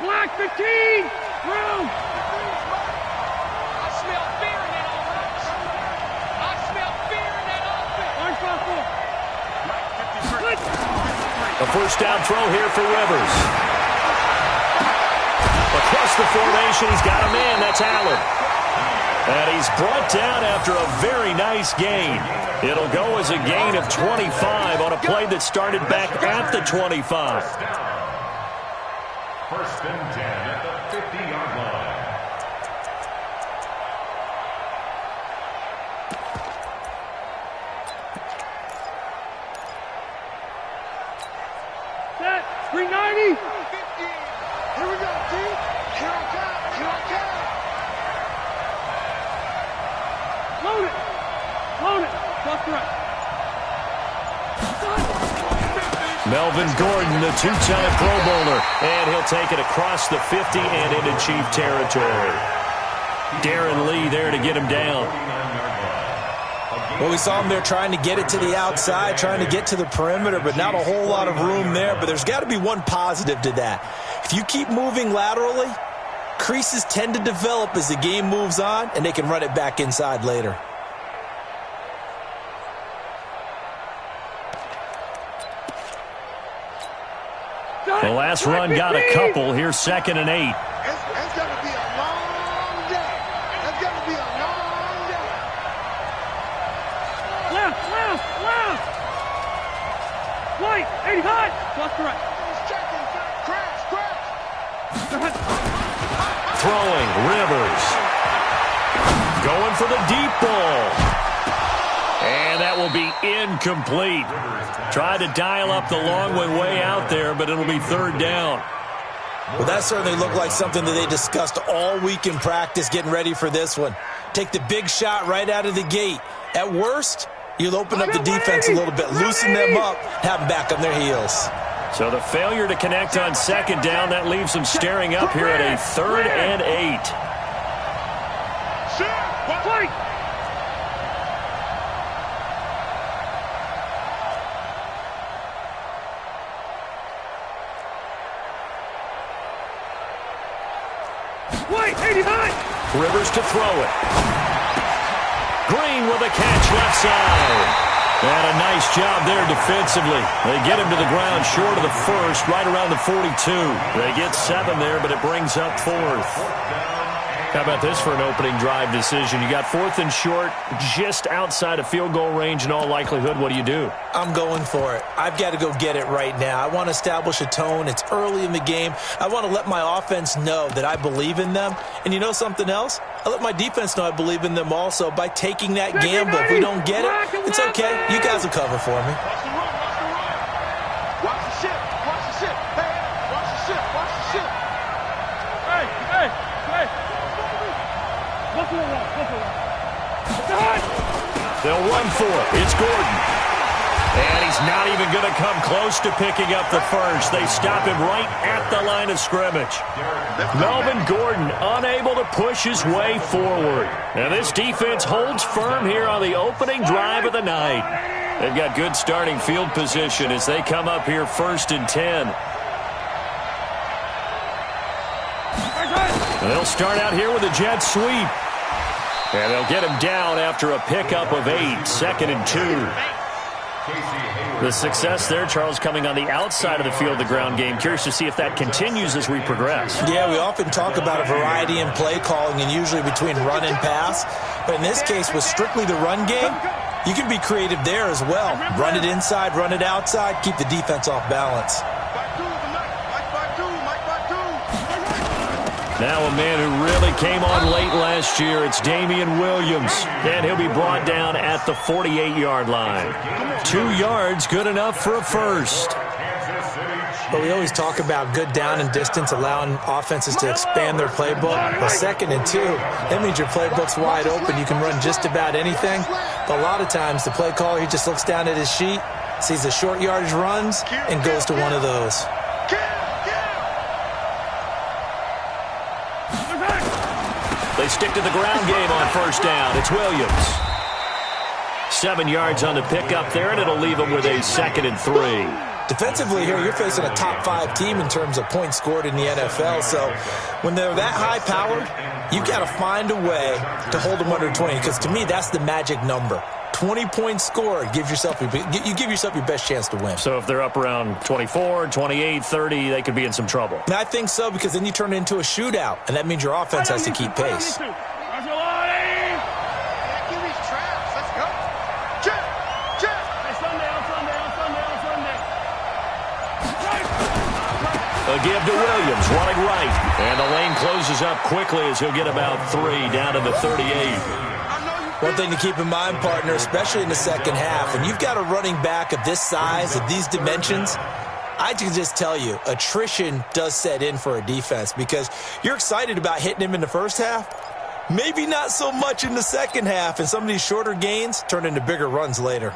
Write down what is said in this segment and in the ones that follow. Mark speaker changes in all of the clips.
Speaker 1: Black 15! Room!
Speaker 2: I smell fear in that offense. I smell fear in that offense.
Speaker 3: A first down throw here for Rivers. Across the formation, he's got a man. That's Allen. And he's brought down after a very nice gain. It'll go as a gain of 25 on a play that started back at the 25.
Speaker 4: First and 10 at the 50-yard line.
Speaker 1: Set! 390!
Speaker 2: Here we go, D. Here I come. Here I come.
Speaker 1: Load it! Load it! Cross the right.
Speaker 3: Melvin Gordon, the two-time Pro Bowler, and he'll take it across the 50 and into Chief territory. Darren Lee there to get him down.
Speaker 5: Well, we saw him there trying to get it to the outside, trying to get to the perimeter, but not a whole lot of room there. But there's got to be one positive to that. If you keep moving laterally, creases tend to develop as the game moves on, and they can run it back inside later.
Speaker 3: The last run got a couple. Here's 2nd and 8.
Speaker 2: It's going to be a long day. It's going to be a long day.
Speaker 1: Left, left, left! White, 80 high! Cross the right.
Speaker 2: He's checking. Crash.
Speaker 3: Throwing, Rivers. Going for the deep ball. And that will be incomplete. Tried to dial up the long one way out there, but it'll be 3rd down.
Speaker 5: Well, that certainly looked like something that they discussed all week in practice getting ready for this one. Take the big shot right out of the gate. At worst, you'll open up the defense a little bit, loosen them up, have them back on their heels.
Speaker 3: So the failure to connect on 2nd down, that leaves them staring up here at a 3rd and 8.
Speaker 1: White! White, 80 high!
Speaker 3: Rivers to throw it. Green with a catch left side. And a nice job there defensively. They get him to the ground short of the first, right around the 42. They get 7 there, but it brings up 4th. How about this for an opening drive decision? You got 4th and short, just outside of field goal range in all likelihood. What do you do?
Speaker 5: I'm going for it. I've got to go get it right now. I want to establish a tone. It's early in the game. I want to let my offense know that I believe in them. And you know something else? I let my defense know I believe in them also by taking that gamble. If we don't get it, it's okay. You guys will cover for me.
Speaker 2: Watch the ship. Watch the ship. Hey, watch the ship. Watch the ship.
Speaker 1: Hey, hey, hey! Go for it, go for it.
Speaker 3: They'll run for it. It's Gordon. And he's not even going to come close to picking up the first. They stop him right at the line of scrimmage. Melvin Gordon unable to push his way forward. And this defense holds firm here on the opening drive of the night. They've got good starting field position as they come up here 1st and 10. They'll start out here with a jet sweep. And they'll get him down after a pickup of 8, 2nd and 2. The success there, Charles, coming on the outside of the field, the ground game. Curious to see if that continues as we progress.
Speaker 5: Yeah, we often talk about a variety in play calling and usually between run and pass. But in this case, with strictly the run game, you can be creative there as well. Run it inside, run it outside, keep the defense off balance.
Speaker 3: Now a man who really came on late last year, it's Damian Williams. And he'll be brought down at the 48-yard line. 2 yards, good enough for a first.
Speaker 5: But we always talk about good down and distance, allowing offenses to expand their playbook. But 2nd and 2, that means your playbook's wide open. You can run just about anything. But a lot of times, the play caller, he just looks down at his sheet, sees the short yardage runs, and goes to one of those.
Speaker 3: They stick to the ground game on 1st down. It's Williams. 7 yards on the pickup there, and it'll leave them with a 2nd and 3.
Speaker 5: Defensively here, you're facing a top 5 team in terms of points scored in the NFL. So when they're that high-powered, you've got to find a way to hold them under 20, because to me, that's the magic number. 20 points scored, you give yourself your best chance to win.
Speaker 3: So if they're up around 24, 28, 30, they could be in some trouble.
Speaker 5: And I think so, because then you turn it into a shootout, and that means your offense has to keep pace.
Speaker 3: A give to Williams, running right. And the lane closes up quickly as he'll get about 3 down to the 38.
Speaker 5: One thing to keep in mind, partner, especially in the second half, when you've got a running back of this size, of these dimensions, I can just tell you, attrition does set in for a defense, because you're excited about hitting him in the first half, maybe not so much in the second half, and some of these shorter gains turn into bigger runs later.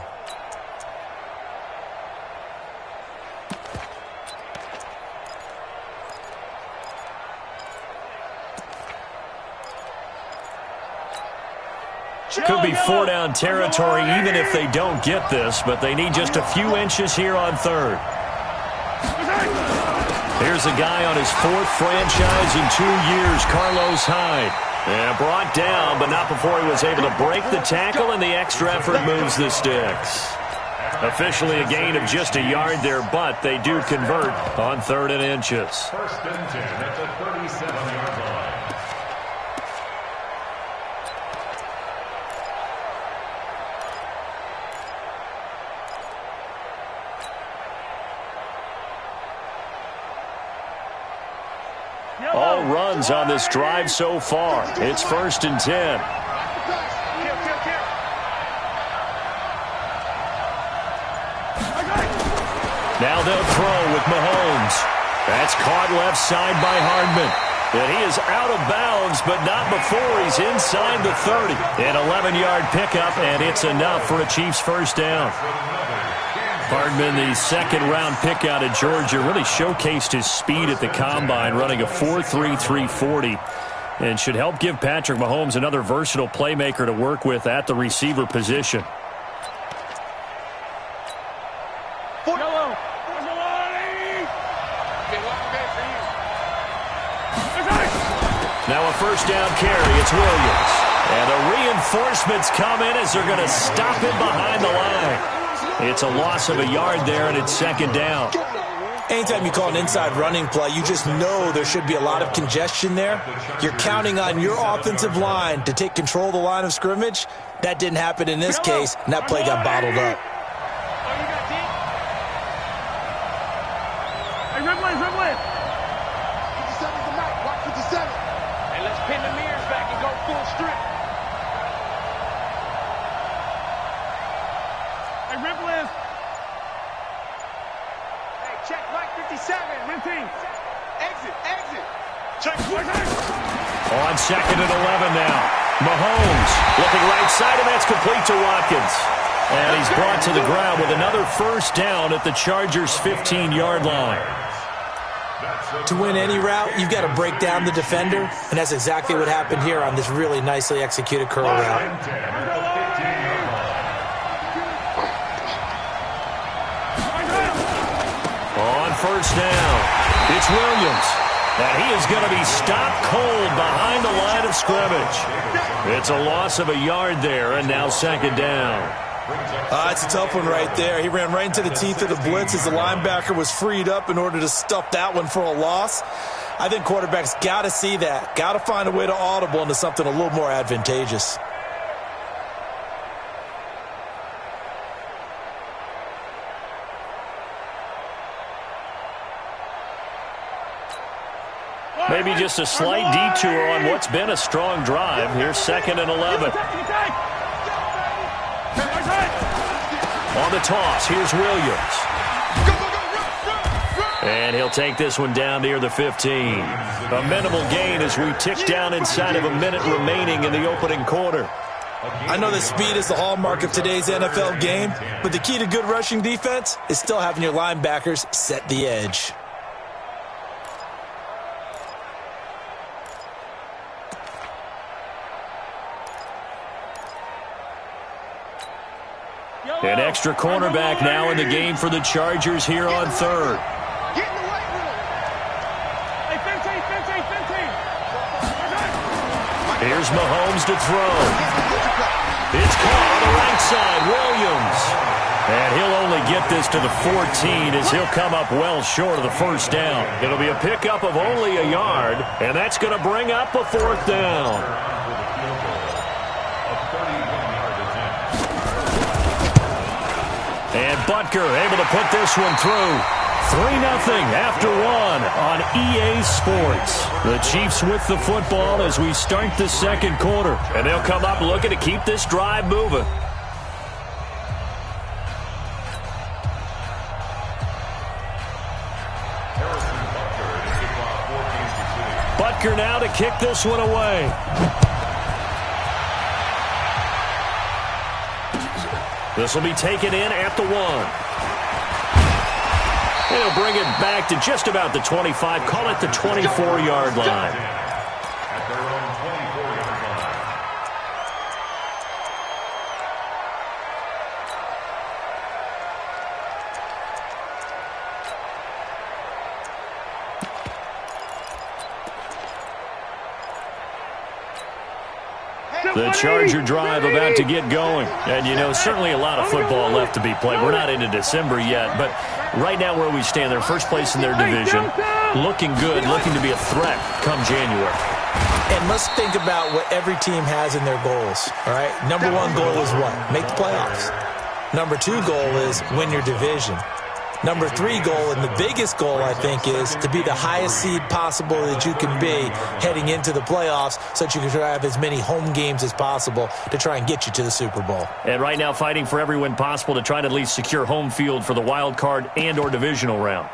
Speaker 3: Could be 4-down territory even if they don't get this, but they need just a few inches here on third. Here's a guy on his 4th franchise in 2 years, Carlos Hyde. And brought down, but not before he was able to break the tackle, and the extra effort moves the sticks. Officially a gain of just a yard there, but they do convert on 3rd and inches.
Speaker 4: 1st and 10 at the 37-yard line.
Speaker 3: All runs on this drive so far. It's 1st and 10. Now they'll throw with Mahomes. That's caught left side by Hardman. And he is out of bounds, but not before he's inside the 30. An 11-yard pickup, and it's enough for a Chiefs first down. Hardman, the 2nd-round pick out of Georgia, really showcased his speed at the Combine, running a 4.3 340, and should help give Patrick Mahomes another versatile playmaker to work with at the receiver position. Now a first down carry. It's Williams. And the reinforcements come in as they're going to stop him behind the line. It's a loss of a yard there, and it's 2nd down.
Speaker 5: Anytime you call an inside running play, you just know there should be a lot of congestion there. You're counting on your offensive line to take control of the line of scrimmage. That didn't happen in this case, and that play got bottled up.
Speaker 1: Hey, Ripley.
Speaker 2: 57's the mic. Watch 57. Hey, let's pin the mirrors back and go full strip.
Speaker 1: Hey, Ripley.
Speaker 2: Hey, check mic 57.
Speaker 1: Win team.
Speaker 2: Exit. Check.
Speaker 3: On 2nd and 11 now. Mahomes looking right side, and that's complete to Watkins. And he's brought to the ground with another first down at the Chargers' 15-yard line.
Speaker 5: To win any route, you've got to break down the defender, and that's exactly what happened here on this really nicely executed curl route.
Speaker 3: On first down, it's Williams. And he is going to be stopped cold behind the line of scrimmage. It's a loss of a yard there, and now 2nd down.
Speaker 5: It's a tough one right there. He ran right into the teeth of the blitz as the linebacker was freed up in order to stuff that one for a loss. I think quarterbacks got to see that. Got to find a way to audible into something a little more advantageous.
Speaker 3: Maybe just a slight detour on what's been a strong drive. Here's 2nd and 11. On the toss, here's Williams. And he'll take this one down near the 15. A minimal gain as we tick down inside of a minute remaining in the opening quarter.
Speaker 5: I know that speed is the hallmark of today's NFL game, but the key to good rushing defense is still having your linebackers set the edge.
Speaker 3: An extra cornerback now in the game for the Chargers here on third. Here's Mahomes to throw. It's caught on the right side, Williams. And he'll only get this to the 14 as he'll come up well short of the first down. It'll be a pickup of only a yard, and that's going to bring up a fourth down. And Butker able to put this one through. 3-0 after one on EA Sports. The Chiefs with the football as we start the second quarter. And they'll come up looking to keep this drive moving. Butker now to kick this one away. This will be taken in at the 1. He'll bring it back to just about the 25. Call it the 24-yard line.
Speaker 4: At their own 24-yard line.
Speaker 3: The Charger drive about to get going. And, you know, certainly a lot of football left to be played. We're not into December yet, but right now where we stand, they're first place in their division. Looking good, looking to be a threat come January.
Speaker 5: And let's think about what every team has in their goals, all right? Number one goal is what? Make the playoffs. Number two goal is win your division. Number three goal, and the biggest goal, I think, is to be the highest seed possible that you can be heading into the playoffs so that you can try to have as many home games as possible to try and get you to the Super Bowl.
Speaker 3: And right now fighting for every win possible to try to at least secure home field for the wild card and or divisional round.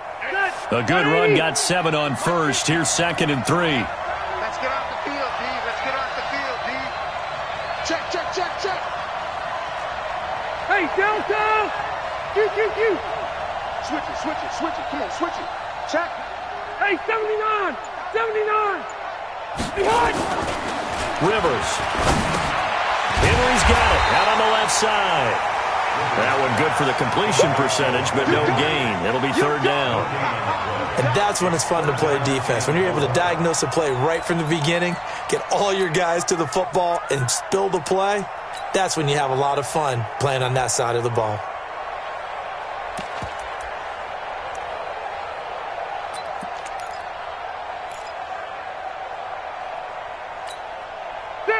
Speaker 3: A good run, got 7 on first. Here's 2nd and 3.
Speaker 6: Let's get off the field, D. Let's get off the field, D. Check, check, check, check.
Speaker 1: Hey, Delta! Q.
Speaker 6: Switch it. Come on, switch it. Check.
Speaker 1: Hey, 79! 79! Behind!
Speaker 3: Rivers. Henry's got it out on the left side. That one good for the completion percentage, but no gain. It'll be 3rd down.
Speaker 5: And that's when it's fun to play defense. When you're able to diagnose a play right from the beginning, get all your guys to the football, and spill the play, that's when you have a lot of fun playing on that side of the ball.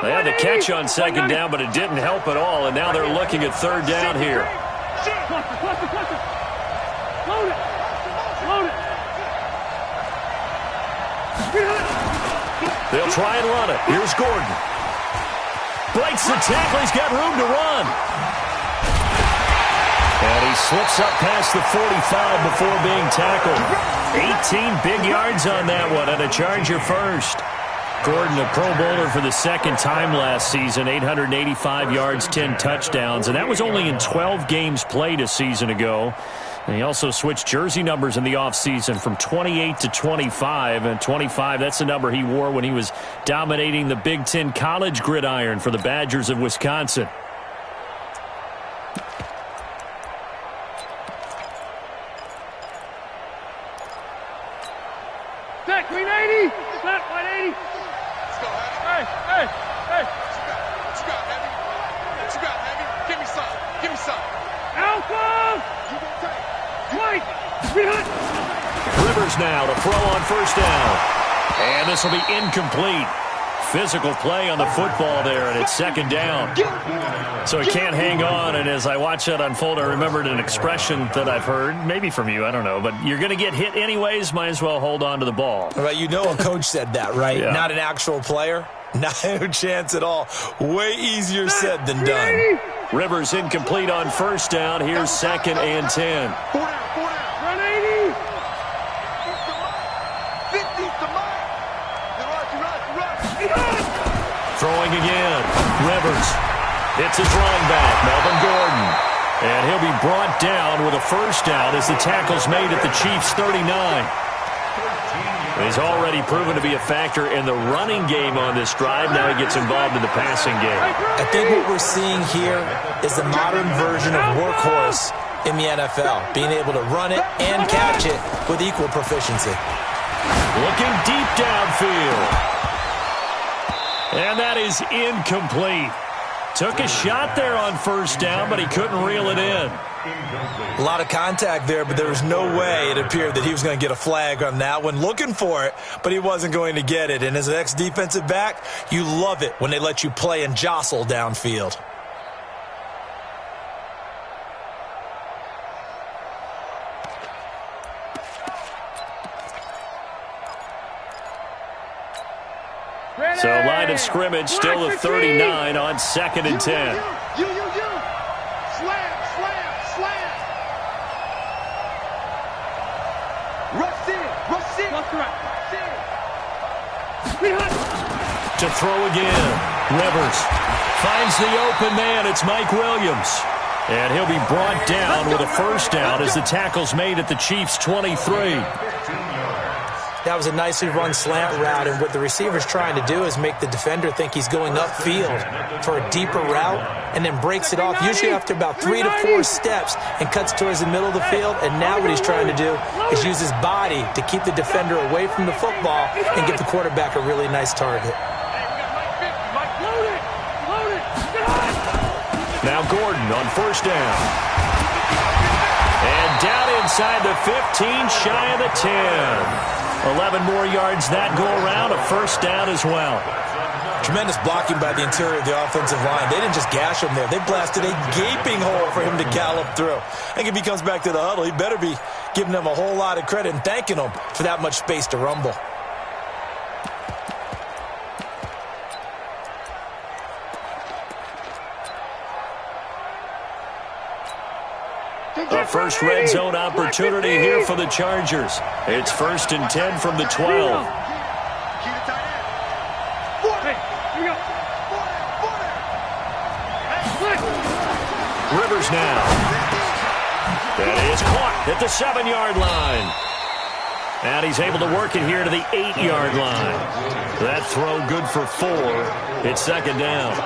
Speaker 3: They had the catch on 2nd down, but it didn't help at all, and now they're looking at 3rd down here.
Speaker 1: Cluster. Load it.
Speaker 3: They'll try and run it. Here's Gordon. Breaks the tackle. He's got room to run. And he slips up past the 45 before being tackled. 18 big yards on that one, and a Charger first. Gordon, a Pro Bowler for the 2nd time last season, 885 yards, 10 touchdowns, and that was only in 12 games played a season ago. And he also switched jersey numbers in the offseason from 28 to 25, and 25, that's the number he wore when he was dominating the Big Ten college gridiron for the Badgers of Wisconsin.
Speaker 1: Set, 180! Set, 180! Hey!
Speaker 6: What you got, Heavy? Give me some.
Speaker 1: Alpha! White! Behind!
Speaker 3: Rivers now to throw on 1st down. And this will be incomplete. Physical play on the football there, and it's 2nd down. So he can't hang on, and as I watch that unfold, I remembered an expression that I've heard, maybe from you, I don't know, but you're going to get hit anyways, might as well hold on to the ball.
Speaker 5: Right, you know a coach said that, right?
Speaker 3: Yeah.
Speaker 5: Not an actual player. No chance at all. Way easier said than done.
Speaker 3: Rivers incomplete on 1st down. Here's 2nd and 10.
Speaker 1: 180!
Speaker 3: Throwing again. Rivers. It's his running back, Melvin Gordon. And he'll be brought down with a 1st down as the tackle's made at the Chiefs' 39. He's already proven to be a factor in the running game on this drive. Now he gets involved in the passing game.
Speaker 5: I think what we're seeing here is the modern version of workhorse in the NFL, being able to run it and catch it with equal proficiency.
Speaker 3: Looking deep downfield. And that is incomplete. Took a shot there on first down, but he couldn't reel it in.
Speaker 5: A lot of contact there, but there was no way it appeared that he was going to get a flag on that one. Looking for it, but he wasn't going to get it. And as an ex-defensive back, you love it when they let you play and jostle downfield.
Speaker 3: So line of scrimmage still a 39 on 2nd and 10.
Speaker 6: You. Slam. Rush in.
Speaker 1: Left to right.
Speaker 3: To throw again. Rivers finds the open man. It's Mike Williams. And he'll be brought down with a first down as the tackle's made at the Chiefs' 23.
Speaker 5: That was a nicely run slant route, and what the receiver's trying to do is make the defender think he's going upfield for a deeper route and then breaks it off, usually after about 3 to 4 steps, and cuts towards the middle of the field. And now what he's trying to do is use his body to keep the defender away from the football and give the quarterback a really nice target.
Speaker 3: Now Gordon on first down. And down inside the 15, shy of the 10. 11 more yards that go around, a first down as well.
Speaker 5: Tremendous blocking by the interior of the offensive line. They didn't just gash him there. They blasted a gaping hole for him to gallop through. I think if he comes back to the huddle, he better be giving them a whole lot of credit and thanking them for that much space to rumble.
Speaker 3: A first red zone opportunity here for the Chargers. It's 1st and 10 from the 12. Rivers now. That is caught at the 7-yard line. And he's able to work it here to the 8-yard line. That throw good for 4. It's 2nd down.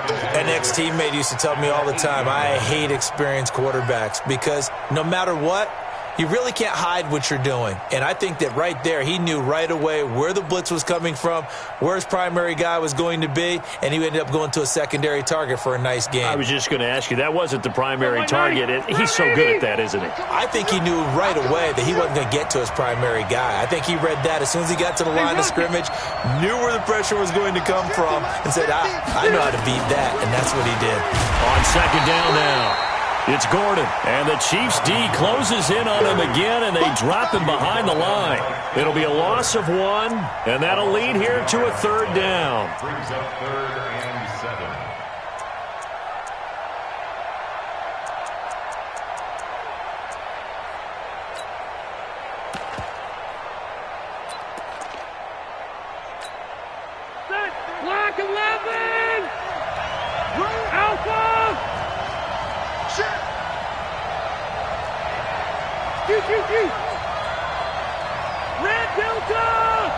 Speaker 5: An ex-teammate used to tell me all the time, I hate experienced quarterbacks because no matter what, you really can't hide what you're doing. And I think that right there, he knew right away where the blitz was coming from, where his primary guy was going to be, and he ended up going to a secondary target for a nice game.
Speaker 3: I was just going to ask you, that wasn't the primary target. He's so good at that, isn't he?
Speaker 5: I think he knew right away that he wasn't going to get to his primary guy. I think he read that as soon as he got to the line of scrimmage, knew where the pressure was going to come from, and said, I know how to beat that, and that's what he did.
Speaker 3: On 2nd down now. It's Gordon, and the Chiefs' D closes in on him again, and they drop him behind the line. It'll be a loss of 1, and that'll lead here to a 3rd down.
Speaker 4: Brings up 3rd and 7.
Speaker 1: Black 11! Alpha! Shoot! Red Delta!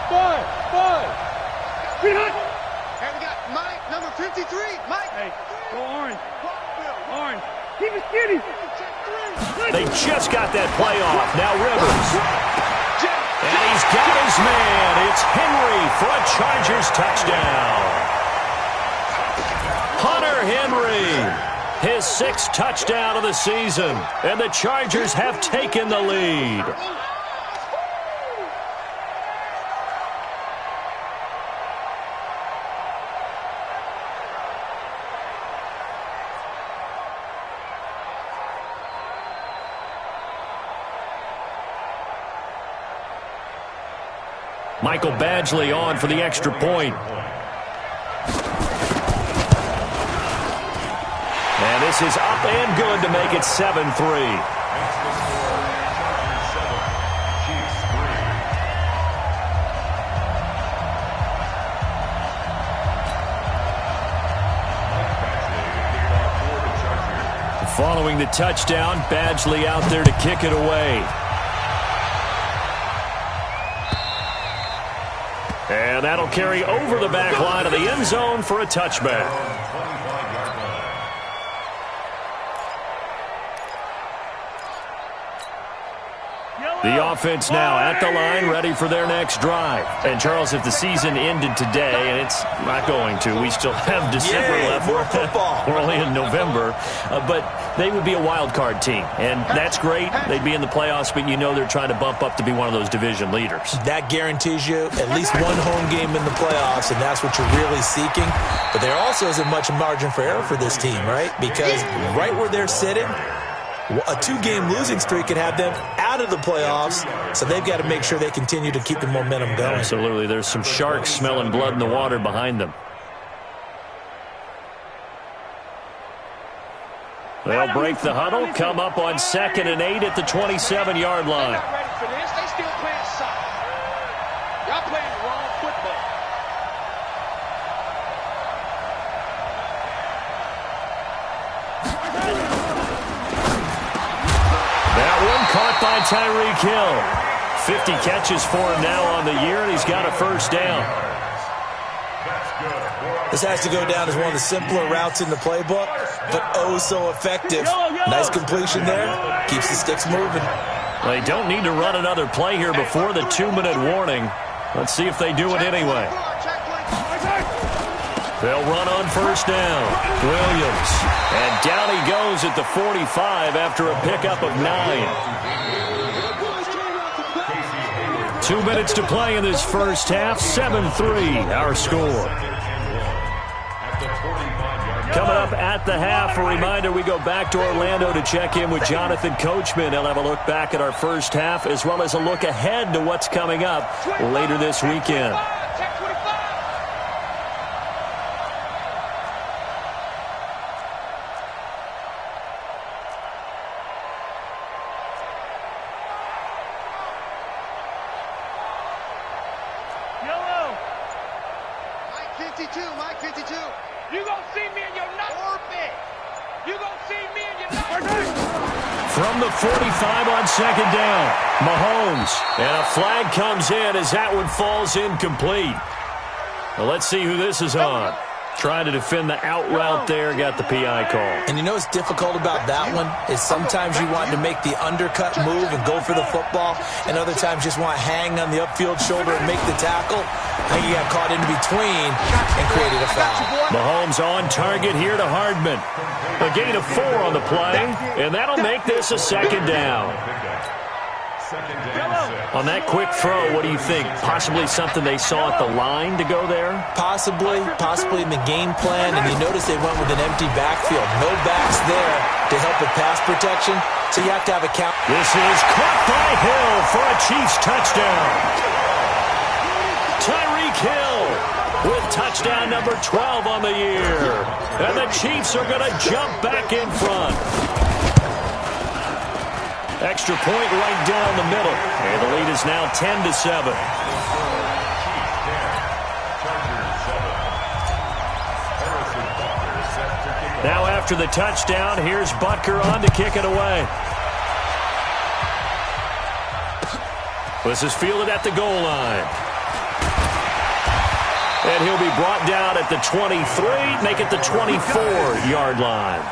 Speaker 1: 5! Green Hunt!
Speaker 6: And we got Mike, number 53. Mike!
Speaker 1: Hey, go orange. Keep it skinny!
Speaker 3: They just got that play off. Now Rivers. And he's got his man. It's Henry for a Chargers touchdown. Hunter Henry. His 6th touchdown of the season, and the Chargers have taken the lead. Michael Badgley on for the extra point. And this is up and good to make it 7-3. Following the touchdown, Badgley out there to kick it away. And that'll carry over the back line of the end zone for a touchback. The offense now at the line, ready for their next drive. And, Charles, if the season ended today, and it's not going to, we still have December left.
Speaker 5: More football.
Speaker 3: We're only in November. But they would be a wild card team, and that's great. They'd be in the playoffs, but you know they're trying to bump up to be one of those division leaders.
Speaker 5: That guarantees you at least one home game in the playoffs, and that's what you're really seeking. But there also isn't much margin for error for this team, right? Because right where they're sitting, a two-game losing streak could have them out of the playoffs, so they've got to make sure they continue to keep the momentum going.
Speaker 3: Absolutely. There's some sharks smelling blood in the water behind them. They'll break the huddle, come up on 2nd and 8 at the 27-yard line.
Speaker 2: They're not ready for this. They still playing soccer. Y'all playing the wrong football.
Speaker 3: That one caught by Tyreek Hill. 50 catches for him now on the year, and he's got a first down.
Speaker 5: This has to go down as one of the simpler routes in the playbook, but oh so effective. Nice completion there. Keeps the sticks moving.
Speaker 3: They don't need to run another play here before the 2-minute warning. Let's see if they do it anyway. They'll run on first down. Williams. And down he goes at the 45 after a pickup of 9. 2 minutes to play in this first half. 7-3 our score. Coming up at the half, a reminder, we go back to Orlando to check in with Jonathan Coachman. He'll have a look back at our first half as well as a look ahead to what's coming up later this weekend.
Speaker 6: Mike 52.
Speaker 2: You gonna see me in your nuts. Orbit. You gonna see me in your nuts.
Speaker 3: From the 45 on 2nd down, Mahomes. And a flag comes in as that one falls incomplete. Well, let's see who this is on. Trying to defend the out route there, got the PI call.
Speaker 5: And you know what's difficult about that one is sometimes you want to make the undercut move and go for the football, and other times just want to hang on the upfield shoulder and make the tackle. I think he got caught in between and created a foul.
Speaker 3: Mahomes on target here to Hardman. A gain of 4 on the play, and that'll make this a 2nd down. On that quick throw, what do you think? Possibly something they saw at the line to go there?
Speaker 5: Possibly in the game plan, and you notice they went with an empty backfield. No backs there to help with pass protection, so you have to have a count.
Speaker 3: This is caught by Hill for a Chiefs touchdown. Tyreek Hill with touchdown number 12 on the year. And the Chiefs are going to jump back in front. Extra point right down the middle. And the lead is now 10-7. Now after the touchdown, here's Butker on to kick it away. This is fielded at the goal line. And he'll be brought down at the 23, make it the 24-yard line.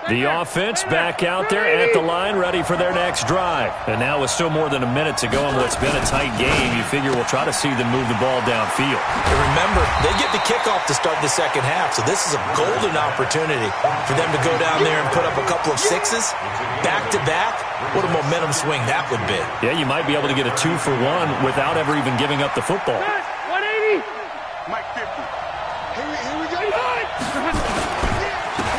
Speaker 3: The offense back out there at the line, ready for their next drive. And now with still more than a minute to go in what's been a tight game, you figure we'll try to see them move the ball downfield.
Speaker 5: And remember, they get the kickoff to start the second half, so this is a golden opportunity for them to go down there and put up a couple of sixes back-to-back. What a momentum swing that would be.
Speaker 3: Yeah, you might be able to get a 2-for-1 without ever even giving up the football.
Speaker 1: 180.
Speaker 6: Mike 50. Here we go.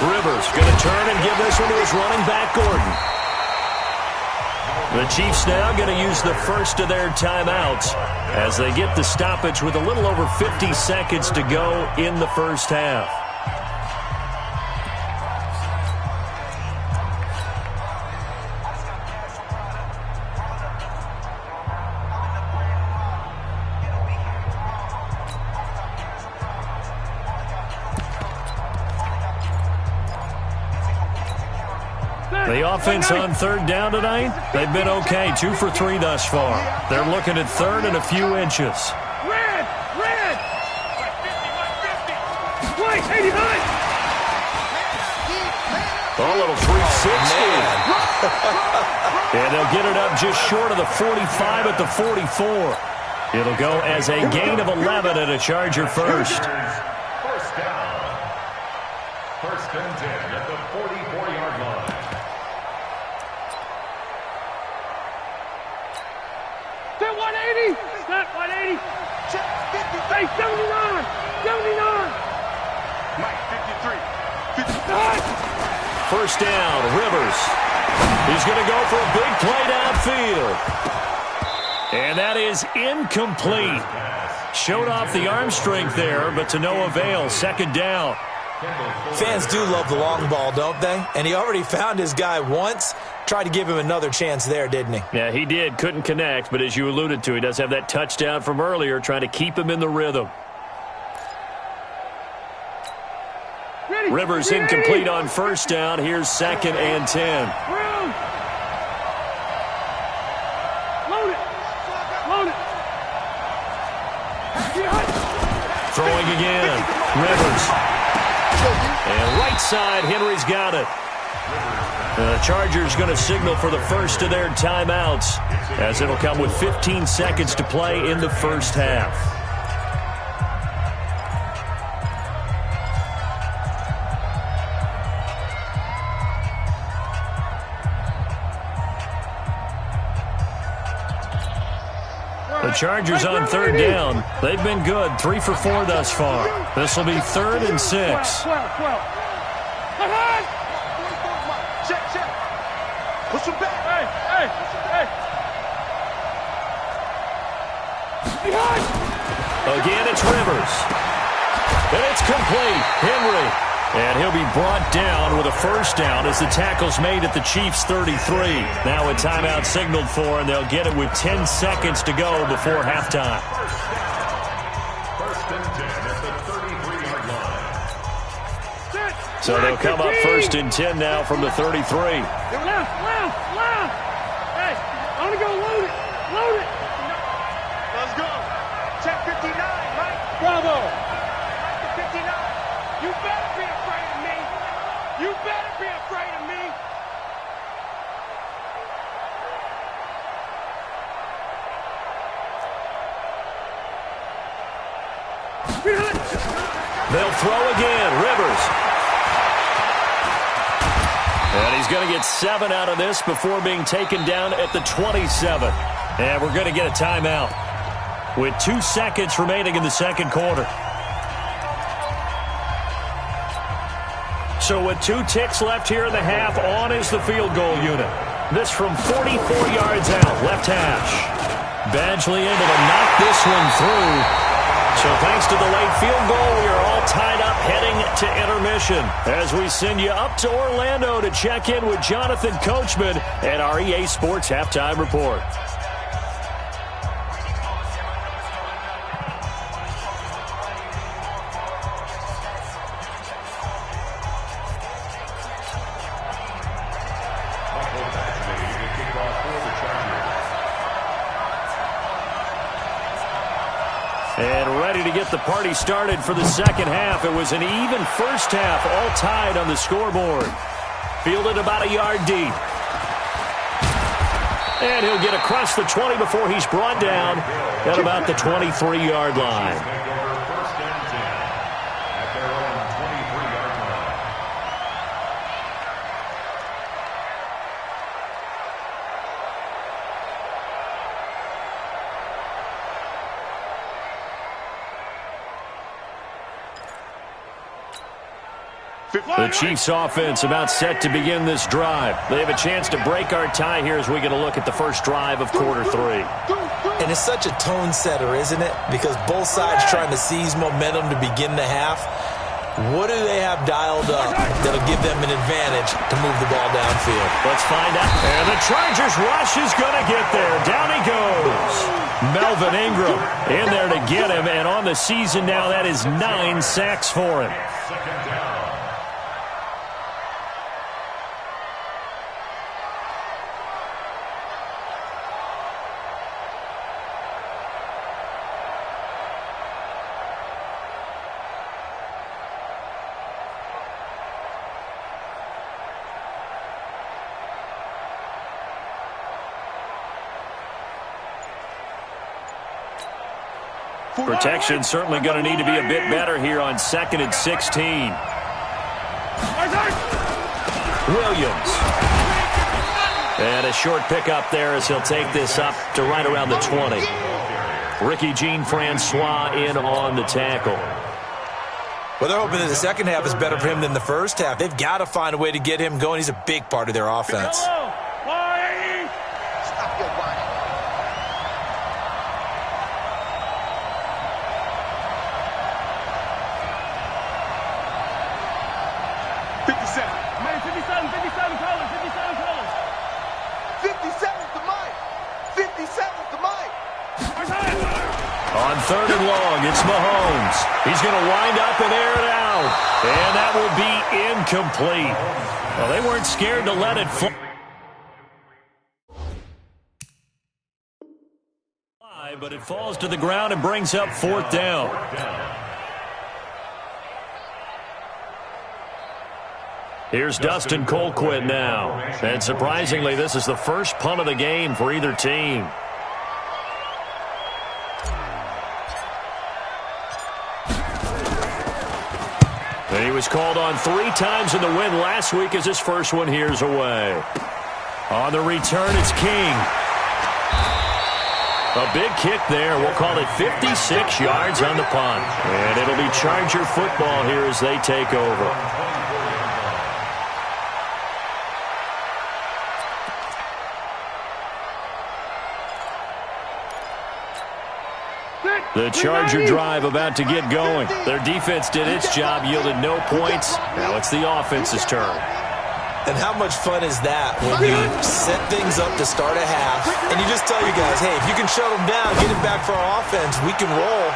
Speaker 3: Rivers going to turn and give this one to his running back, Gordon. The Chiefs now going to use the first of their timeouts as they get the stoppage with a little over 50 seconds to go in the first half. The offense on third down tonight, they've been okay. 2 for 3 thus far. They're looking at third and a few inches.
Speaker 1: Red! Red! White, 89!
Speaker 3: A little 360. And they'll get it up just short of the 45 at the 44. It'll go as a gain of 11 and a Charger first.
Speaker 4: First down. First and 10 at the 44-yard line.
Speaker 1: Set 180! Set 180! Hey, 79! 79!
Speaker 6: Mike, 53. 53.
Speaker 3: First down, Rivers. He's going to go for a big play downfield. And that is incomplete. Showed off the arm strength there, but to no avail. Second down.
Speaker 5: Fans do love the long ball, don't they? And he already found his guy once. Tried to give him another chance there, didn't he?
Speaker 3: Yeah, he did. Couldn't connect, but as you alluded to, he does have that touchdown from earlier, trying to keep him in the rhythm. Rivers incomplete on first down. Here's second and 10.
Speaker 1: Load it! Load it!
Speaker 3: Throwing again. Rivers. And right side, Henry's got it. The Chargers going to signal for the first of their timeouts, as it'll come with 15 seconds to play in the first half. The Chargers on third down. They've been good. 3 for 4 thus far. This will be 3rd and 6.
Speaker 1: 12. Ahead!
Speaker 6: Check. Push him back.
Speaker 1: Hey! Behind!
Speaker 3: Again, it's Rivers. And it's complete. Henry. And he'll be brought down with a first down as the tackle's made at the Chiefs' 33. Now a timeout signaled for, and they'll get it with 10 seconds to go before halftime.
Speaker 4: First and 10 at the 33-yard line.
Speaker 3: So they'll come up first and 10 now from the 33.
Speaker 1: Left! Hey, I want to go load it!
Speaker 6: Let's go. Check 59, Mike.
Speaker 1: Bravo!
Speaker 6: 59.
Speaker 2: You better be afraid of me. You better be afraid of me.
Speaker 3: They'll throw again. Rivers. And he's going to get 7 out of this before being taken down at the 27. And we're going to get a timeout with 2 seconds remaining in the second quarter. So with 2 ticks left here in the half, on is the field goal unit. This from 44 yards out, left hash. Badgley able to knock this one through. So thanks to the late field goal, we are all tied up heading to intermission as we send you up to Orlando to check in with Jonathan Coachman at our EA Sports Halftime Report. And ready to get the party started for the second half. It was an even first half, all tied on the scoreboard. Fielded about a yard deep. And he'll get across the 20 before he's brought down at about the 23-yard line.
Speaker 4: First and 10 at their own 23-yard line.
Speaker 3: The Chiefs offense about set to begin this drive. They have a chance to break our tie here as we get a look at the first drive of quarter 3.
Speaker 5: And it's such a tone setter, isn't it? Because both sides trying to seize momentum to begin the half. What do they have dialed up that'll give them an advantage to move the ball downfield?
Speaker 3: Let's find out. And the Chargers rush is going to get there. Down he goes. Melvin Ingram in there to get him. And on the season now, that is 9 sacks for him.
Speaker 4: Second down.
Speaker 3: Protection certainly going to need to be a bit better here on 2nd and 16. Williams. And a short pickup there as he'll take this up to right around the 20. Ricky Jean-Francois in on the tackle.
Speaker 5: Well, they're hoping that the second half is better for him than the first half. They've got to find a way to get him going. He's a big part of their offense.
Speaker 6: Stop your body.
Speaker 1: Man, 57 colors.
Speaker 6: 57's the mic. 57's the mic.
Speaker 3: On 3rd and long, it's Mahomes. He's going to wind up and air it out. And that will be incomplete. Well, they weren't scared to let it fly. But it falls to the ground and brings up 4th down. Here's Dustin Colquitt now. And surprisingly, this is the first punt of the game for either team. And he was called on 3 times in the win last week as his first one here's away. On the return, it's King. A big kick there. We'll call it 56 yards on the punt. And it'll be Charger football here as they take over. The Charger drive about to get going. Their defense did its job, yielded no points. Now it's the offense's turn.
Speaker 5: And how much fun is that when you set things up to start a half and you just tell your guys, hey, if you can shut them down, get it back for our offense, we can roll.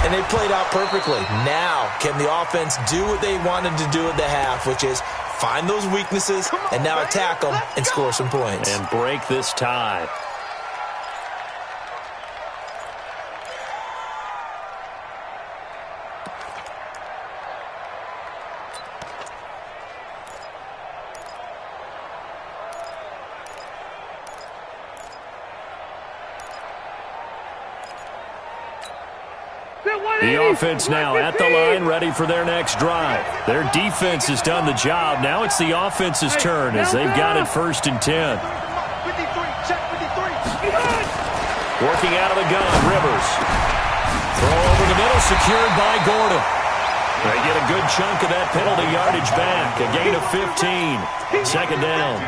Speaker 5: And they played out perfectly. Now, can the offense do what they wanted to do at the half, which is find those weaknesses and now attack them and score some points.
Speaker 3: And break this tie. The offense now at the line, ready for their next drive. Their defense has done the job. Now it's the offense's turn as they've got it 1st and 10.
Speaker 6: 53, check 53.
Speaker 3: Working out of the gun, Rivers. Throw over the middle, secured by Gordon. They get a good chunk of that penalty yardage back. A gain of 15. 2nd down.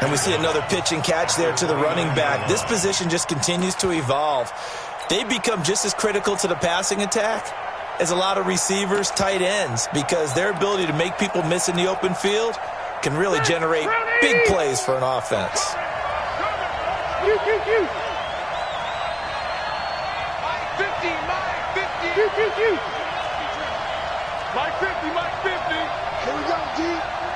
Speaker 5: And we see another pitch and catch there to the running back. This position just continues to evolve. They become just as critical to the passing attack as a lot of receivers, tight ends, because their ability to make people miss in the open field can really generate big plays for an offense.
Speaker 6: Mike 50, Mike 50. Mike 50, Mike 50. Here we go, D.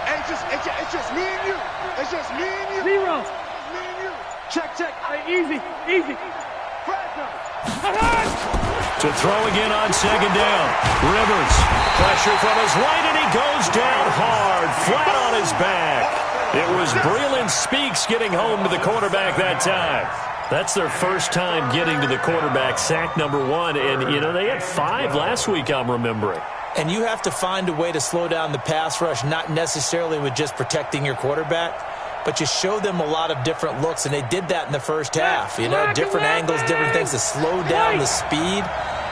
Speaker 6: Hey, it's just me and you. It's just me and you.
Speaker 1: Zero.
Speaker 6: Me and you.
Speaker 1: Check. Hey, easy.
Speaker 3: To throw again on 2nd down. Rivers. Pressure from his right, and he goes down hard, flat on his back. It was Breland Speaks getting home to the quarterback that time. That's their first time getting to the quarterback, sack number 1. And, you know, they had 5 last week, I'm remembering.
Speaker 5: And you have to find a way to slow down the pass rush, not necessarily with just protecting your quarterback, but you show them a lot of different looks, and they did that in the first half. You know, different angles, different things to slow down the speed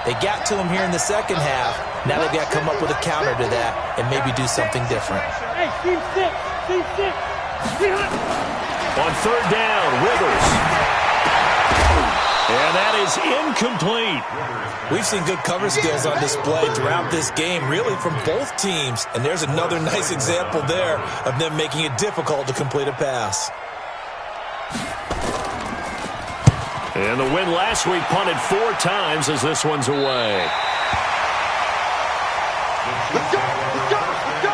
Speaker 5: They got to him here in the second half. Now they've got to come up with a counter to that and maybe do something different.
Speaker 1: Hey, team six. Team six.
Speaker 3: On third down, Rivers. And that is incomplete.
Speaker 5: We've seen good cover skills on display throughout this game, really from both teams. And there's another nice example there of them making it difficult to complete a pass.
Speaker 3: And the win last week punted 4 times as this one's away.
Speaker 6: Let's go! Let's go! Let's go!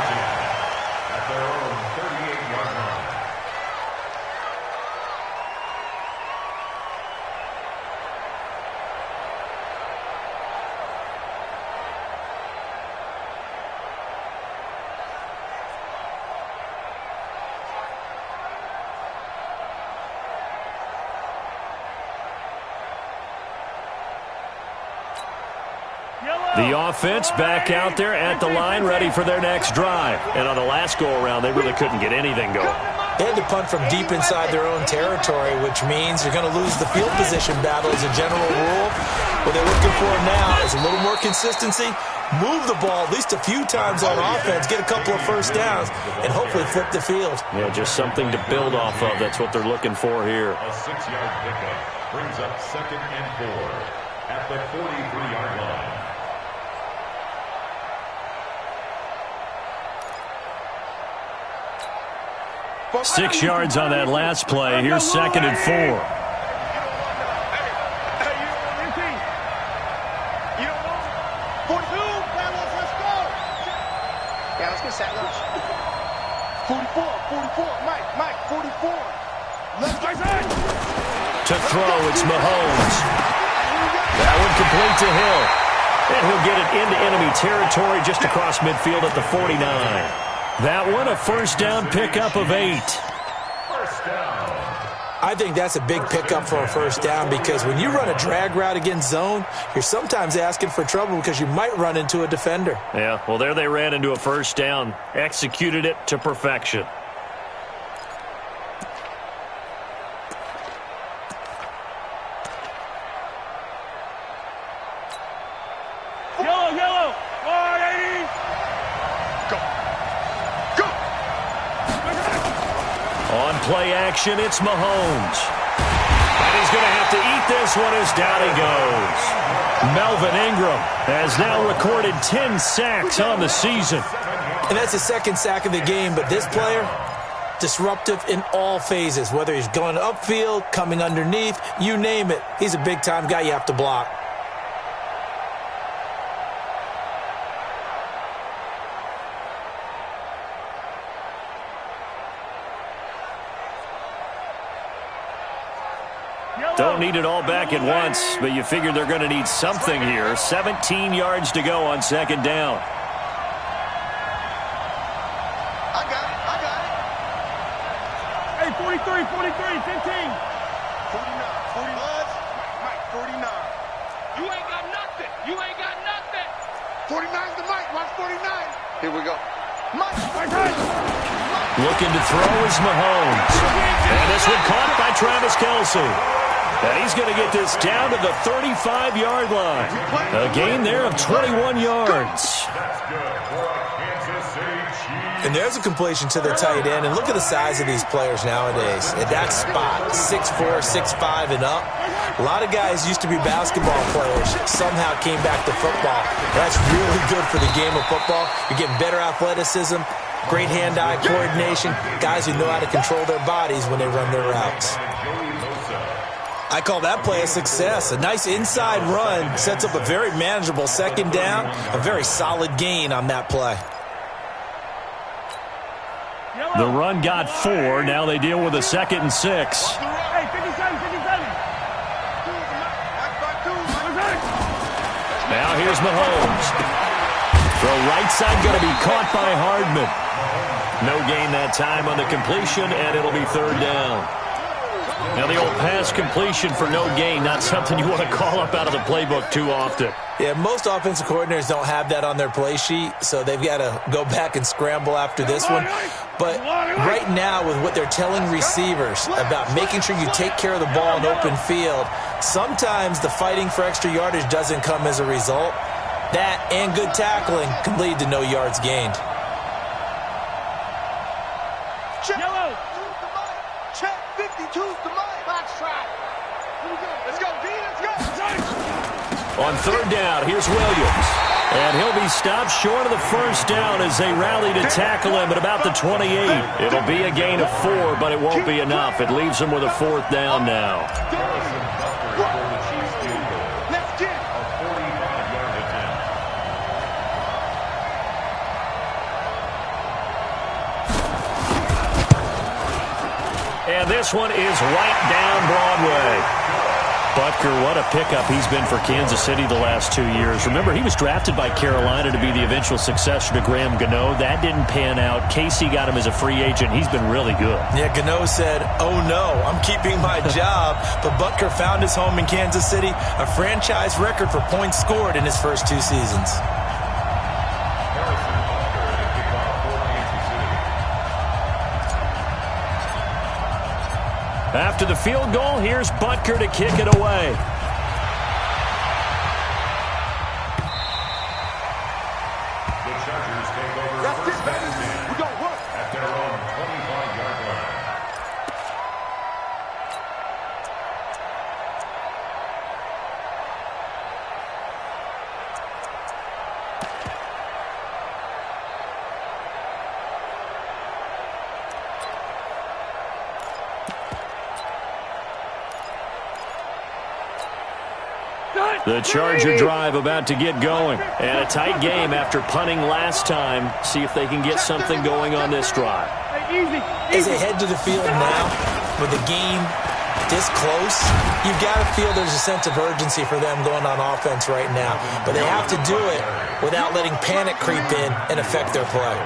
Speaker 4: At their own 38-yard line.
Speaker 3: The offense back out there at the line, ready for their next drive. And on the last go-around, they really couldn't get anything going.
Speaker 5: They had to punt from deep inside their own territory, which means you're going to lose the field position battle as a general rule. What they're looking for now is a little more consistency, move the ball at least a few times on offense, get a couple of first downs, and hopefully flip the field.
Speaker 3: Yeah, just something to build off of. That's what they're looking for here.
Speaker 4: A 6-yard pickup brings up 2nd and 4 at the 43-yard line.
Speaker 3: Well, 6 yards on that last play. Here's 2nd and 4.
Speaker 6: Yeah, let's get sack lunch. 44, Mike, 44. Let's go.
Speaker 3: To throw, it's Mahomes. That one complete to Hill. And he'll get it into enemy territory just across midfield at the 49. That one, a first down pickup of 8.
Speaker 4: First down.
Speaker 5: I think that's a big pickup for a first down because when you run a drag route against zone, you're sometimes asking for trouble because you might run into a defender.
Speaker 3: Yeah, well, there they ran into a first down. Executed it to perfection.
Speaker 1: Yellow. 180.
Speaker 6: Go.
Speaker 3: On play action, it's Mahomes. And he's going to have to eat this one as down he goes. Melvin Ingram has now recorded 10 sacks on the season.
Speaker 5: And that's the second sack of the game, but this player, disruptive in all phases, whether he's going upfield, coming underneath, you name it. He's a big-time guy you have to block.
Speaker 3: Don't need it all back at once, but you figure they're going to need something here. 17 yards to go on 2nd down.
Speaker 6: I got it.
Speaker 1: Hey, 43, 15.
Speaker 6: 49, 49. Mike, 49.
Speaker 2: You ain't got nothing.
Speaker 6: 49's the Mike. Watch 49. Here we go. Mike.
Speaker 3: Looking to throw is Mahomes. And this one caught by Travis Kelce. And he's going to get this down to the 35-yard line. A gain there of 21 yards.
Speaker 4: That's good for a Kansas City Chiefs.
Speaker 5: And there's a completion to the tight end. And look at the size of these players nowadays. At that spot, 6'4", 6'5", and up. A lot of guys used to be basketball players, somehow came back to football. That's really good for the game of football. You're getting better athleticism, great hand-eye coordination, guys who know how to control their bodies when they run their routes. I call that play a success. A nice inside run sets up a very manageable 2nd down, a very solid gain on that play.
Speaker 3: The run got 4. Now they deal with a 2nd and 6.
Speaker 1: Hey, 57.
Speaker 3: Now here's Mahomes. Throw right side going to be caught by Hardman. No gain that time on the completion, and it'll be 3rd down. Now the old pass completion for no gain, not something you want to call up out of the playbook too often.
Speaker 5: Yeah, most offensive coordinators don't have that on their play sheet, so they've got to go back and scramble after this one. But right now, with what they're telling receivers about making sure you take care of the ball in open field, sometimes the fighting for extra yardage doesn't come as a result. That and good tackling can lead to no yards gained.
Speaker 6: Check.
Speaker 1: Yellow.
Speaker 6: Check. 52's the mic. Box track. Let's go, D. Let's go.
Speaker 3: On third down, here's Williams. And he'll be stopped short of the first down as they rally to tackle him at about the 28. It'll be a gain of 4, but it won't be enough. It leaves him with a 4th down now.
Speaker 6: Let's get it.
Speaker 4: A 45-yard attempt.
Speaker 3: And this one is right down Broadway. Butker, what a pickup he's been for Kansas City the last 2 years. Remember, he was drafted by Carolina to be the eventual successor to Graham Gano. That didn't pan out. Casey got him as a free agent. He's been really good.
Speaker 5: Yeah, Gano said, oh no, I'm keeping my job. But Butker found his home in Kansas City, a franchise record for points scored in his first 2 seasons.
Speaker 3: After the field goal, here's Butker to kick it away.
Speaker 4: The Chargers take over first and 10
Speaker 6: We don't work.
Speaker 4: at their own 25-yard line.
Speaker 3: The Charger drive about to get going. And a tight game after punting last time. See if they can get something going on this drive.
Speaker 1: Easy.
Speaker 5: As they head to the field now, with the game this close, you've got to feel there's a sense of urgency for them going on offense right now. But they have to do it without letting panic creep in and affect their play.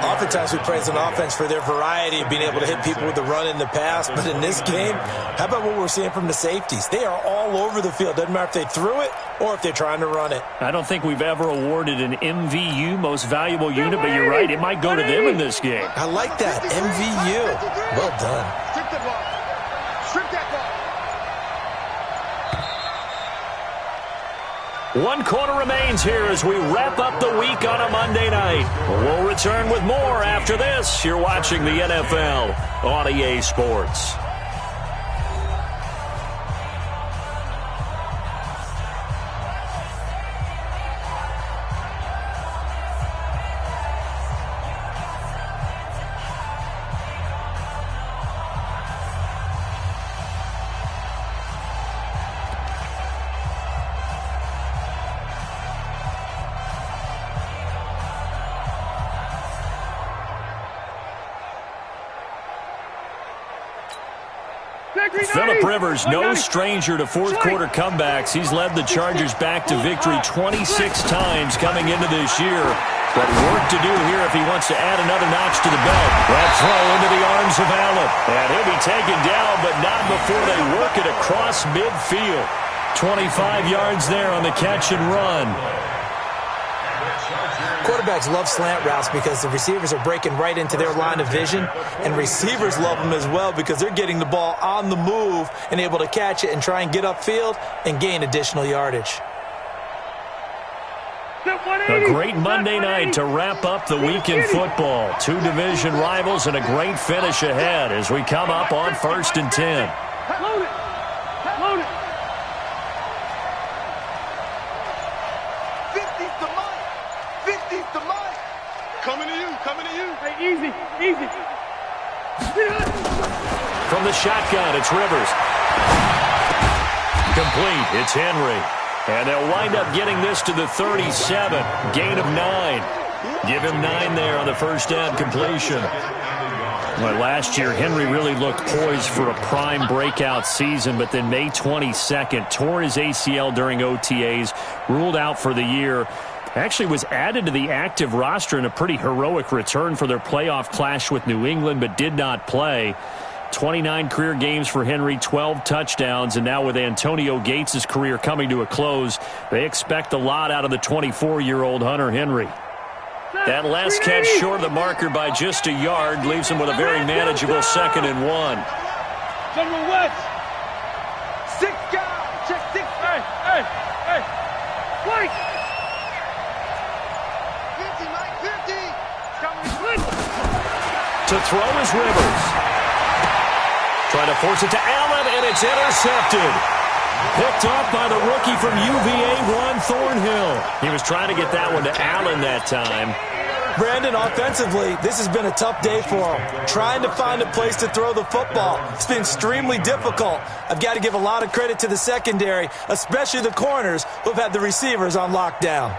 Speaker 5: Oftentimes we praise an offense for their variety of being able to hit people with the run in the pass. But in this game, how about what we're seeing from the safeties? They are all over the field. Doesn't matter if they threw it or if they're trying to run it.
Speaker 3: I don't think we've ever awarded an MVU, most valuable unit, but you're right. It might go to them in this game.
Speaker 5: I like that. MVU. Well done.
Speaker 6: Strip that ball. Strip that ball.
Speaker 3: 1 quarter remains here as we wrap up the week on a Monday night. We'll return with more after this. You're watching the NFL on EA Sports. Phillip Rivers, no stranger to fourth quarter comebacks. He's led the Chargers back to victory 26 times coming into this year. But work to do here if he wants to add another notch to the belt. That throw into the arms of Allen. And he'll be taken down, but not before they work it across midfield. 25 yards there on the catch and run.
Speaker 5: Quarterbacks love slant routes because the receivers are breaking right into their line of vision, and receivers love them as well because they're getting the ball on the move and able to catch it and try and get upfield and gain additional yardage.
Speaker 3: A great Monday night to wrap up the week in football. 2 division rivals and a great finish ahead as we come up on 1st and 10.
Speaker 1: Load it. Load it.
Speaker 6: 50's the mic. 50's the mic. Coming to you. Coming to you.
Speaker 1: Hey, easy. Easy.
Speaker 3: From the shotgun, it's Rivers. Complete. It's Henry. And they'll wind up getting this to the 37. Gain of 9. Give him 9 there on the first down completion. Well, last year, Henry really looked poised for a prime breakout season, but then May 22nd, tore his ACL during OTAs, ruled out for the year. Actually was added to the active roster in a pretty heroic return for their playoff clash with New England, but did not play. 29 career games for Henry, 12 touchdowns, and now with Antonio Gates' career coming to a close, they expect a lot out of the 24-year-old Hunter Henry. That last catch short of the marker by just a yard leaves him with a very manageable 2nd and 1.
Speaker 1: General West. Hey! Hey! White!
Speaker 6: 50, Mike, 50.
Speaker 3: To throw is Rivers. Trying to force it to Allen, and it's intercepted. Picked off by the rookie from UVA, Ron Thornhill. He was trying to get that one to Allen that time.
Speaker 5: Brandon, offensively, this has been a tough day for him. Trying to find a place to throw the football. It's been extremely difficult. I've got to give a lot of credit to the secondary, especially the corners who have had the receivers on lockdown.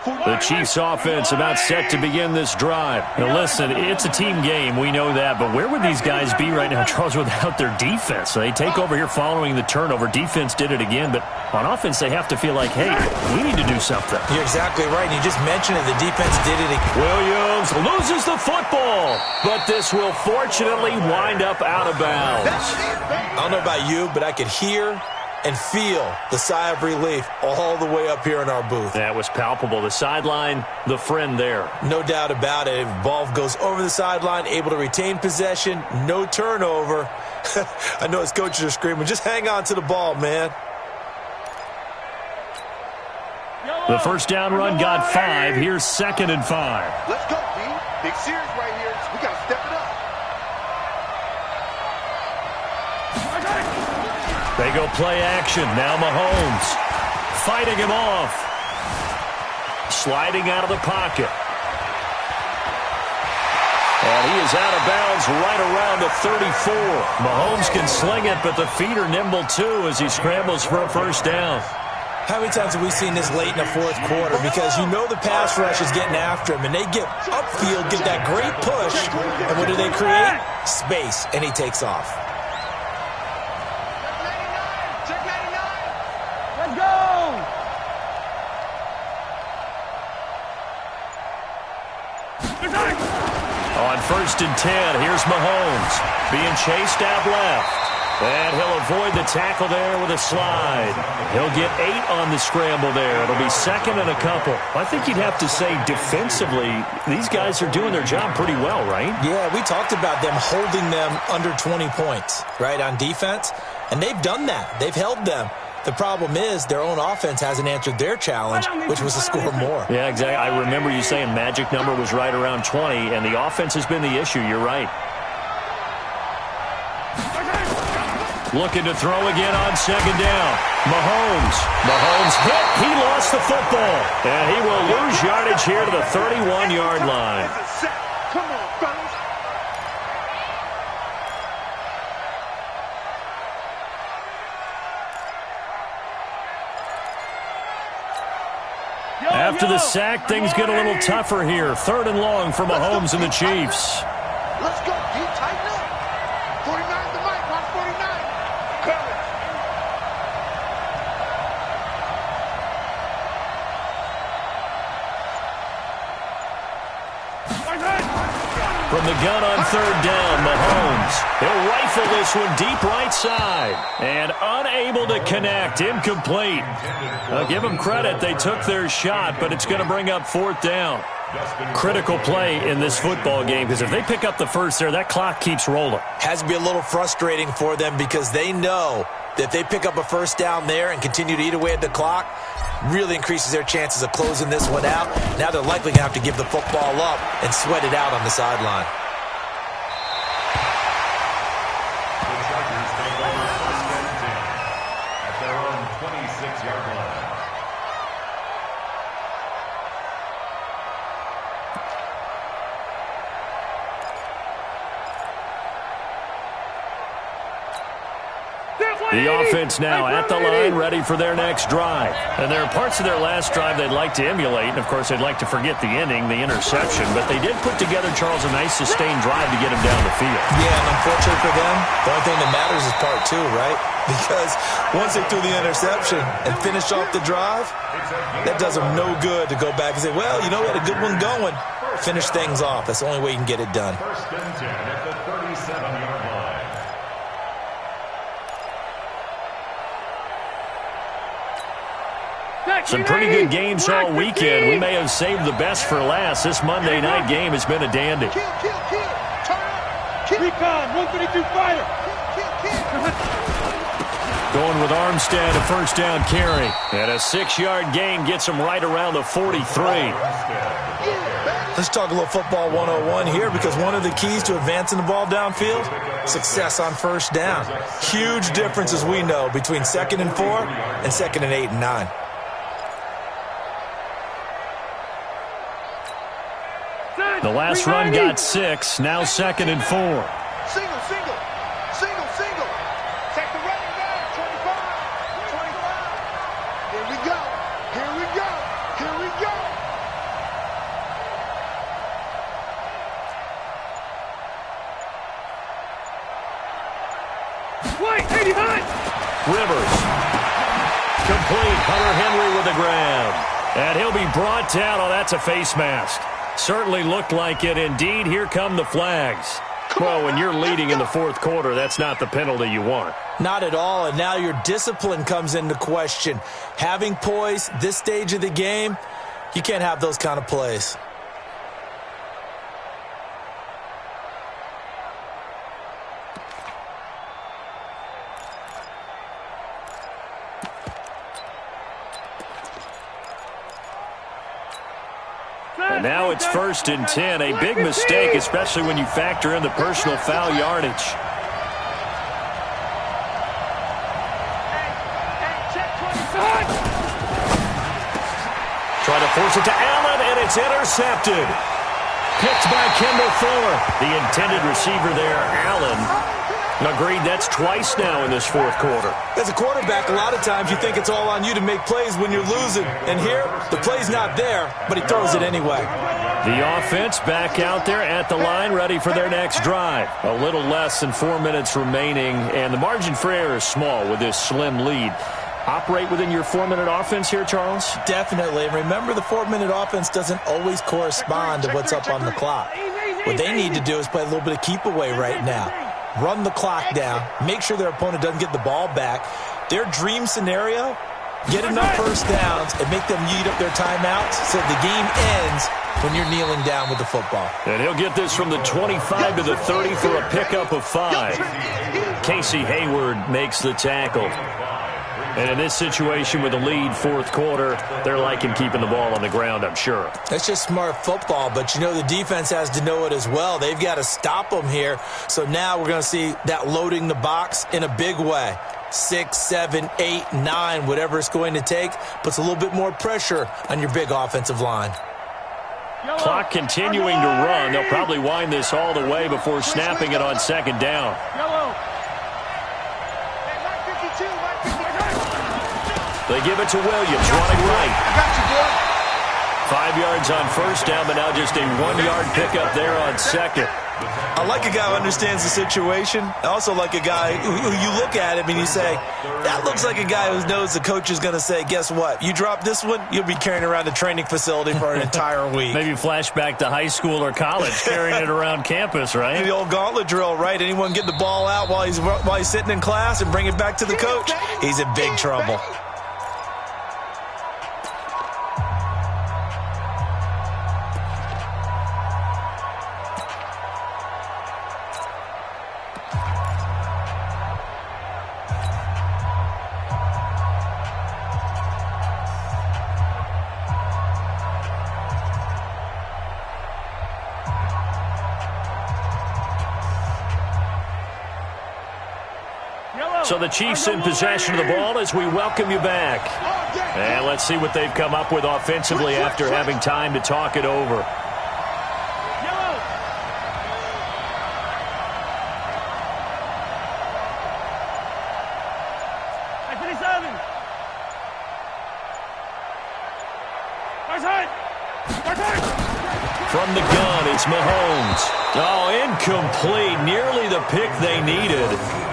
Speaker 3: The Chiefs offense about set to begin this drive. Now listen, it's a team game, we know that, but where would these guys be right now, Charles, without their defense? They take over here following the turnover. Defense did it again, but on offense they have to feel like, hey, we need to do something.
Speaker 5: You're exactly right. You just mentioned it. The defense did it again.
Speaker 3: Williams loses the football, but this will fortunately wind up out of bounds.
Speaker 5: I don't know about you, but I could hear and feel the sigh of relief all the way up here in our booth.
Speaker 3: That was palpable. The sideline, the friend there.
Speaker 5: No doubt about it. If ball goes over the sideline, able to retain possession, no turnover. I know his coaches are screaming, just hang on to the ball, man.
Speaker 3: The first down run got 5. Here's 2nd and 5.
Speaker 6: Let's go, D. Big series right here. We got to step it up.
Speaker 3: They go play action. Now Mahomes fighting him off. Sliding out of the pocket. And he is out of bounds right around the 34. Mahomes can sling it, but the feet are nimble too as he scrambles for a first down.
Speaker 5: How many times have we seen this late in the fourth quarter? Because you know the pass rush is getting after him, and they get upfield, get that great push, and what do they create? Space, and he takes off.
Speaker 1: Let's go!
Speaker 3: On 1st and 10, here's Mahomes being chased out left. And he'll avoid the tackle there with a slide. He'll get 8 on the scramble there. It'll be 2nd and a couple. I think you'd have to say defensively, these guys are doing their job pretty well, right?
Speaker 5: Yeah, we talked about them holding them under 20 points, right, on defense. And they've done that. They've held them. The problem is their own offense hasn't answered their challenge, which was to score more.
Speaker 3: Yeah, exactly. I remember you saying magic number was right around 20, and the offense has been the issue. You're right. Looking to throw again on 2nd down. Mahomes hit. He lost the football. And he will lose yardage here to the 31-yard line.
Speaker 6: Come on, fellas.
Speaker 3: After the sack, things get a little tougher here. 3rd and long for Mahomes and the Chiefs.
Speaker 6: Let's go, D. Tighten up. 49 to Mike. Watch 49. Cover.
Speaker 3: From the gun on 3rd down, Mahomes. He'll rifle this one deep right side. And unable to connect. Incomplete. I'll give them credit. They took their shot, but it's going to bring up 4th down. Critical play in this football game, because if they pick up the first there, that clock keeps rolling.
Speaker 5: Has to be a little frustrating for them because they know that if they pick up a first down there and continue to eat away at the clock, really increases their chances of closing this one out. Now they're likely going to have to give the football up and sweat it out on the sideline.
Speaker 4: The Chargers take over 1st and 10 at their own 26-yard line.
Speaker 3: The offense now at the line, ready for their next drive. And there are parts of their last drive they'd like to emulate. And, of course, they'd like to forget the ending, the interception. But they did put together, Charles, a nice sustained drive to get him down the field.
Speaker 5: Yeah, and unfortunately for them, the only thing that matters is part 2, right? Because once they threw the interception and finished off the drive, that does them no good to go back and say, well, you know, we had a good one going. Finish things off. That's the only way you can get it done.
Speaker 4: 1st and 10 at the 37-yard line.
Speaker 1: Hey,
Speaker 3: Some pretty good games all weekend. We may have saved the best for last. This Monday night game has been a dandy.
Speaker 6: Kill. Turn up. Kill.
Speaker 1: Recon, 132 fighter.
Speaker 3: Going with Armstead, a first down carry. And a 6-yard gain gets him right around the 43.
Speaker 5: Let's talk a little football 101 here, because one of the keys to advancing the ball downfield, success on first down. Huge difference, as we know, between 2nd and 4 and 2nd and 8 and 9.
Speaker 3: The last run got 6, now 2nd and 4.
Speaker 6: Single. Take the running back. 25. Here we go.
Speaker 1: White, 80 hot.
Speaker 3: Rivers. Complete. Hunter Henry with the grab. And he'll be brought down. Oh, that's a face mask. Certainly looked like it. Indeed, here come the flags. Well, when you're leading in the 4th quarter, that's not the penalty you want.
Speaker 5: Not at all, and now your discipline comes into question. Having poise this stage of the game, you can't have those kind of plays.
Speaker 3: And now it's 1st and 10. A big mistake, especially when you factor in the personal foul yardage. Try to force it to Allen, and it's intercepted. Picked by Kendall Fuller. The intended receiver there, Allen. Agreed, that's twice now in this 4th quarter.
Speaker 5: As a quarterback, a lot of times you think it's all on you to make plays when you're losing. And here, the play's not there, but he throws it anyway.
Speaker 3: The offense back out there at the line, ready for their next drive. A little less than 4 minutes remaining, and the margin for error is small with this slim lead. Operate within your 4-minute offense here, Charles?
Speaker 5: Definitely. And remember, the 4-minute offense doesn't always correspond to what's up on the clock. What they need to do is play a little bit of keep away right now. Run the clock down, make sure their opponent doesn't get the ball back. Their dream scenario, get enough first downs and make them eat up their timeouts so the game ends when you're kneeling down with the football.
Speaker 3: And he'll get this from the 25 to the 30 for a pickup of 5. Casey Hayward makes the tackle. And in this situation with the lead 4th quarter, they're liking keeping the ball on the ground, I'm sure.
Speaker 5: That's just smart football, but you know the defense has to know it as well. They've got to stop them here. So now we're going to see that loading the box in a big way. 6, 7, 8, 9, whatever it's going to take, puts a little bit more pressure on your big offensive line.
Speaker 3: Clock continuing to run. They'll probably wind this all the way before snapping it on 2nd down.
Speaker 1: Yellow.
Speaker 3: They give it to Williams, running right.
Speaker 6: I got you, boy.
Speaker 3: 5 yards on first down, but now just a 1-yard pickup there on 2nd.
Speaker 5: I like a guy who understands the situation. I also like a guy who you look at him and you say, that looks like a guy who knows the coach is going to say, guess what? You drop this one, you'll be carrying around the training facility for an entire week.
Speaker 3: Maybe flashback to high school or college, carrying it around campus, right?
Speaker 5: The old gauntlet drill, right? Anyone get the ball out while he's sitting in class and bring it back to the coach, he's in big trouble.
Speaker 3: So the Chiefs in possession of the ball as we welcome you back. And let's see what they've come up with offensively after having time to talk it over.
Speaker 1: Yellow. Hey, 57. First hut.
Speaker 3: From the gun, it's Mahomes. Oh, incomplete. Nearly the pick they needed.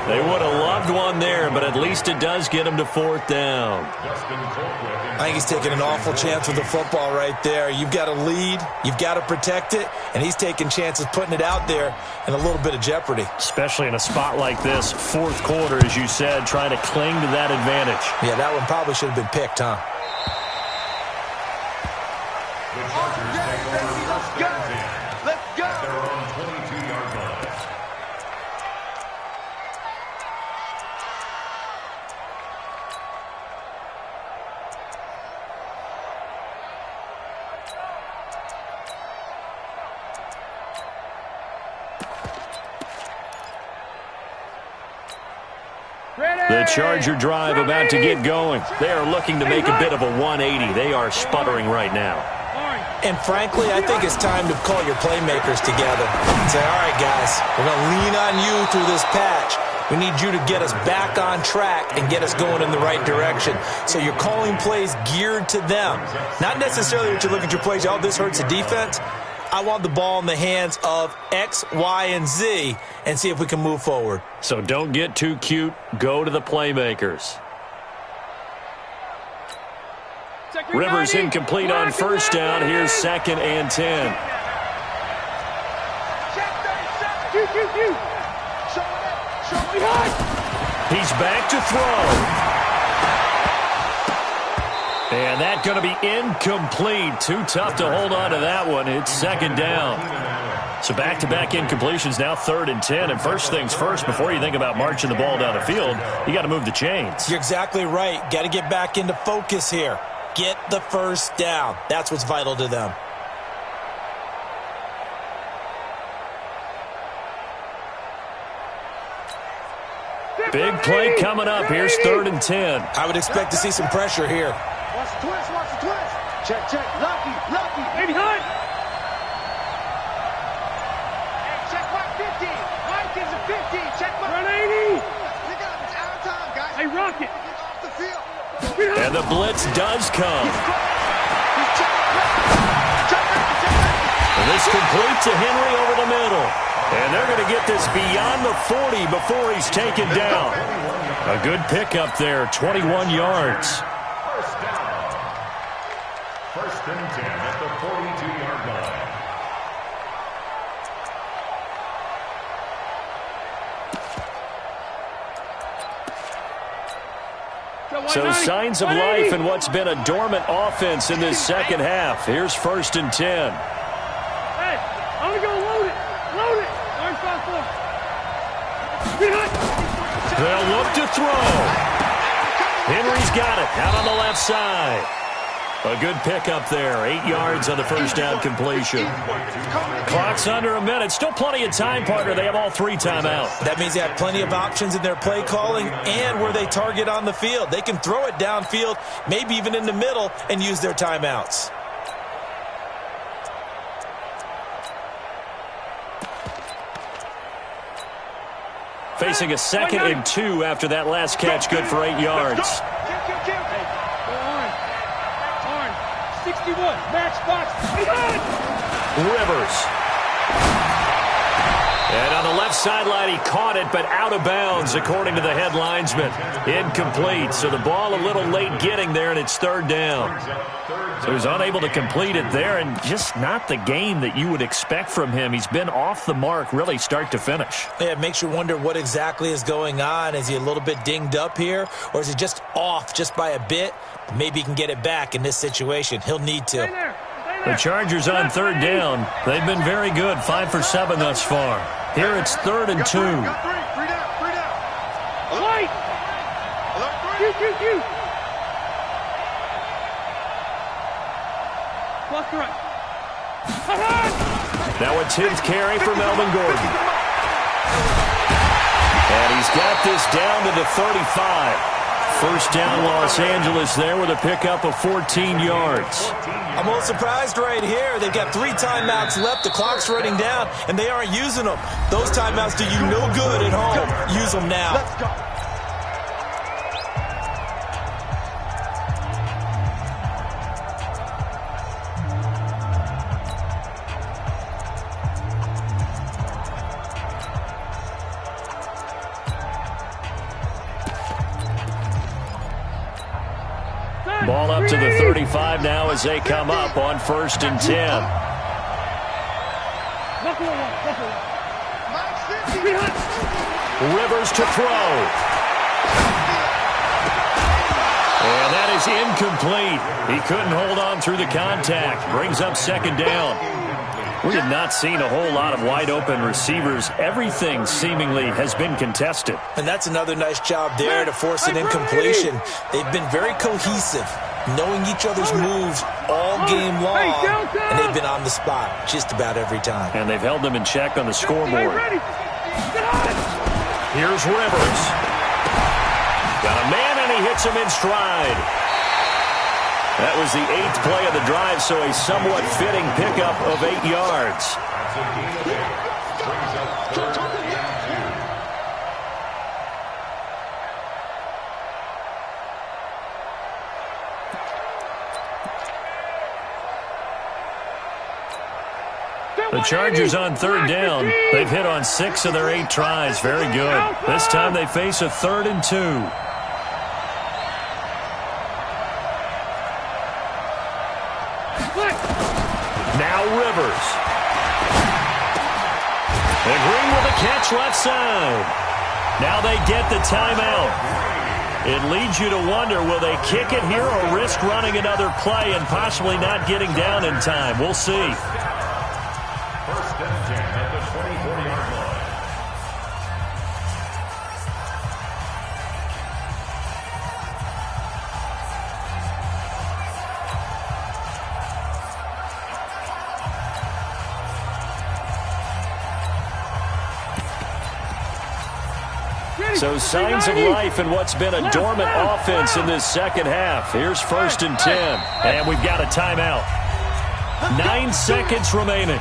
Speaker 3: They would have loved one there, but at least it does get them to 4th down.
Speaker 5: I think he's taking an awful chance with the football right there. You've got to lead, you've got to protect it, and he's taking chances putting it out there in a little bit of jeopardy.
Speaker 3: Especially in a spot like this, 4th quarter, as you said, trying to cling to that advantage.
Speaker 5: Yeah, that one probably should have been picked, huh?
Speaker 6: Let's go. Let's go.
Speaker 4: At their own 22-yard line.
Speaker 3: The Charger drive about to get going. They are looking to make a bit of a 180. They are sputtering right now.
Speaker 5: And frankly, I think it's time to call your playmakers together and say, all right, guys, we're going to lean on you through this patch. We need you to get us back on track and get us going in the right direction. So you're calling plays geared to them. Not necessarily that you look at your plays, oh, this hurts the defense. I want the ball in the hands of X, Y, and Z and see if we can move forward.
Speaker 3: So don't get too cute. Go to the playmakers. Rivers incomplete on first down. Here's 2nd and 10. He's back to throw. And that's going to be incomplete. Too tough to hold on to that one. It's 2nd down. So back-to-back incompletions, now 3rd and 10. And first things first, before you think about marching the ball down the field, you got to move the chains.
Speaker 5: You're exactly right. Got to get back into focus here. Get the first down. That's what's vital to them.
Speaker 3: Big play coming up. Here's 3rd and 10.
Speaker 5: I would expect to see some pressure here.
Speaker 6: Watch the twist, watch the twist. Check, check. Lucky, lucky.
Speaker 1: Baby hunt.
Speaker 6: Hey, check mark 50. Mike is a 50. Check mark.
Speaker 1: Run 80.
Speaker 6: Pick up. It's out of time, guys.
Speaker 1: Hey, Rocket.
Speaker 6: Get off the field.
Speaker 3: And the blitz does come.
Speaker 6: He's checking.
Speaker 3: And this complete to Henry over the middle. And they're going to get this beyond the 40 before he's taken down. A good pickup there, 21 yards.
Speaker 4: First down. 1st and 10 at the 42-yard line.
Speaker 3: So signs of life in what's been a dormant offense in this second half. Here's 1st and 10.
Speaker 1: Hey, I'm going to go load it. Load it. Orange 5-4. Baby hunt.
Speaker 3: They'll look to throw. Henry's got it out on the left side. A good pickup there. 8 yards on the first down completion. Clock's under a minute. Still plenty of time, partner. They have all 3 timeouts.
Speaker 5: That means they have plenty of options in their play calling and where they target on the field. They can throw it downfield, maybe even in the middle, and use their timeouts.
Speaker 3: Facing a 2nd and 2 after that last catch, good for 8 yards.
Speaker 1: Orange. 61. Matchbox.
Speaker 3: Rivers. And on the left sideline, he caught it, but out of bounds, according to the head linesman. Incomplete. So the ball a little late getting there, and it's 3rd down. So he's unable to complete it there, and just not the game that you would expect from him. He's been off the mark, really, start to finish.
Speaker 5: Yeah, it makes you wonder what exactly is going on. Is he a little bit dinged up here, or is he just off just by a bit? Maybe he can get it back in this situation. He'll need to.
Speaker 3: The Chargers on 3rd down. They've been very good, 5 for 7 thus far. Here it's 3rd and 2.
Speaker 6: Three down.
Speaker 1: White. Q. Left to right.
Speaker 3: Now a 10th carry for Melvin Gordon. And he's got this down to the 35. First down Los Angeles there with a pickup of 14 yards.
Speaker 5: I'm a little surprised right here. They've got 3 timeouts left. The clock's running down, and they aren't using them. Those timeouts do you no good at home. Use them now.
Speaker 6: Let's go.
Speaker 3: Ball up to the 35 now as they come up on 1st and 10. Rivers to throw. And that is incomplete. He couldn't hold on through the contact. Brings up second down. We have not seen a whole lot of wide-open receivers. Everything seemingly has been contested.
Speaker 5: And that's another nice job there to force an incompletion. They've been very cohesive, knowing each other's moves all game long, and they've been on the spot just about every time.
Speaker 3: And they've held them in check on the scoreboard. Here's Rivers. Got a man, and he hits him in stride. That was the 8th play of the drive, so a somewhat fitting pickup of 8 yards.
Speaker 4: That's a gain of 8. Brings up 3rd and 2.
Speaker 3: The Chargers on 3rd down. They've hit on 6 of their 8 tries. Very good. This time they face a 3rd and 2. Now Rivers. And Green with a catch left side. Now they get the timeout. It leads you to wonder, will they kick it here or risk running another play and possibly not getting down in time? We'll see.
Speaker 4: 1st and 10 at the 24-yard line.
Speaker 3: So signs of life in what's been a dormant offense in this second half. Here's 1st and 10. And we've got a timeout. 9 seconds remaining.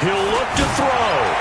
Speaker 3: He'll look to throw.